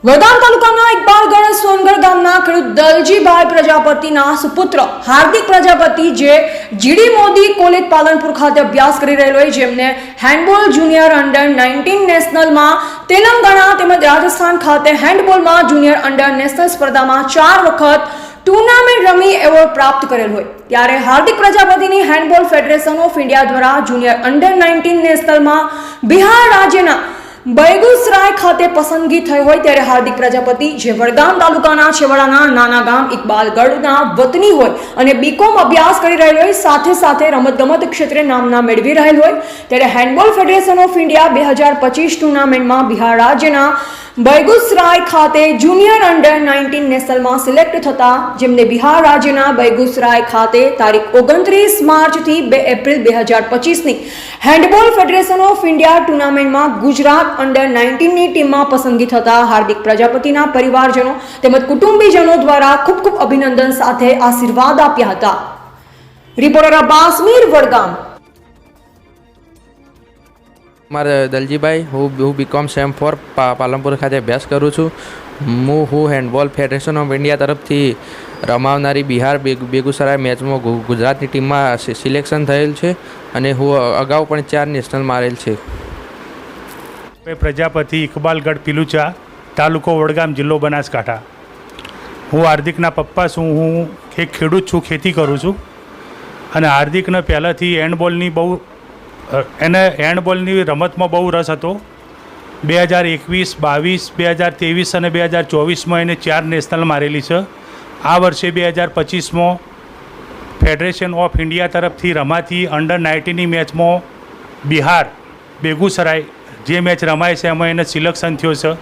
વડગામ તાલુકાના ઇકબાલગઢ સોનગઢ ગામના ખેડૂત દલજીભાઈ પ્રજાપતિના સુપુત્ર હાર્દિક પ્રજાપતિ જે જીડી મોદી કોલેજ પાલનપુર ખાતે અભ્યાસ કરી રહેલો હોય, જેમને હેન્ડબોલ જુનિયર અંડર 19 નેશનલમાં તેલંગાણા તેમજ રાજસ્થાન ખાતે હેન્ડબોલમાં જુનિયર અંડર નેશનલ સ્પર્ધામાં 4 વખત ટુર્નામેન્ટ રમી એવોર્ડ પ્રાપ્ત કરેલ હોય, ત્યારે હાર્દિક પ્રજાપતિની હેન્ડબોલ ફેડરેશન ઓફ ઇન્ડિયા દ્વારા જુનિયર અંડર 19 નેશનલમાં બિહાર રાજ્યના બેગુસરાય ખાતે પસંદગી થઈ હોય, ત્યારે હાર્દિક પ્રજાપતિ જે વડગામ તાલુકાના છેવાડાના નાના ગામ ઇકબાલગઢના વતની હોય અને બીકોમ અભ્યાસ કરી રહેલ હોય, સાથે સાથે રમતગમત ક્ષેત્રે નામના મેળવી રહેલ હોય, ત્યારે હેન્ડબોલ ફેડરેશન ઓફ ઇન્ડિયા 2025 ટુર્નામેન્ટમાં બિહાર રાજ્યના બેગુસરાય ખાતે જુનિયર અંડર 19 નેશનલમાં સિલેક્ટ થતા જેમને બિહાર રાજ્યના બેગુસરાય ખાતે તારીખ 29 માર્ચથી 2 એપ્રિલ 2025ની હેન્ડબોલ ફેડરેશન ઓફ ઇન્ડિયા ટુર્નામેન્ટમાં ગુજરાત અંડર 19ની ટીમમાં પસંદગી થતા હાર્દિક પ્રજાપતિના પરિવારજનો તેમજ કુટુંબીજનો દ્વારા ખૂબ ખૂબ અભિનંદન સાથે આશીર્વાદ આપ્યા હતા. રિપોર્ટર અબ્બાસ મીર, વડગામ. મારે દલજીભાઈ, હું બીકોમ સેમ 4 પાલનપુર ખાતે અભ્યાસ કરું છું. હું હેન્ડબોલ ફેડરેશન ઓફ ઇન્ડિયા તરફથી રમાવનારી બિહાર બેગુસરાય મેચમાં ગુજરાતની ટીમમાં સિલેક્શન થયેલ છે અને હું અગાઉ પણ 4 નેશનલ મારેલ છે. પ્રજાપતિ, ઇકબાલગઢ પીલુચા, તાલુકો વડગામ, જિલ્લો બનાસકાંઠા. હું હાર્દિકના પપ્પા છું. હું એક ખેડૂત છું, ખેતી કરું છું. અને હાર્દિકને પહેલાંથી હેન્ડબોલની રમતમાં બહુ રસ હતો. 2021, 22, 2023 અને 2024માં એને 4 નેશનલ મારેલી છે. આ વર્ષે 2025માં ફેડરેશન ઓફ ઇન્ડિયા તરફથી રમાતી અંડર 19ની મેચમાં બિહાર બેગુસરાય જે મેચ રમાય છે એમાં એને સિલેક્શન થયો છે.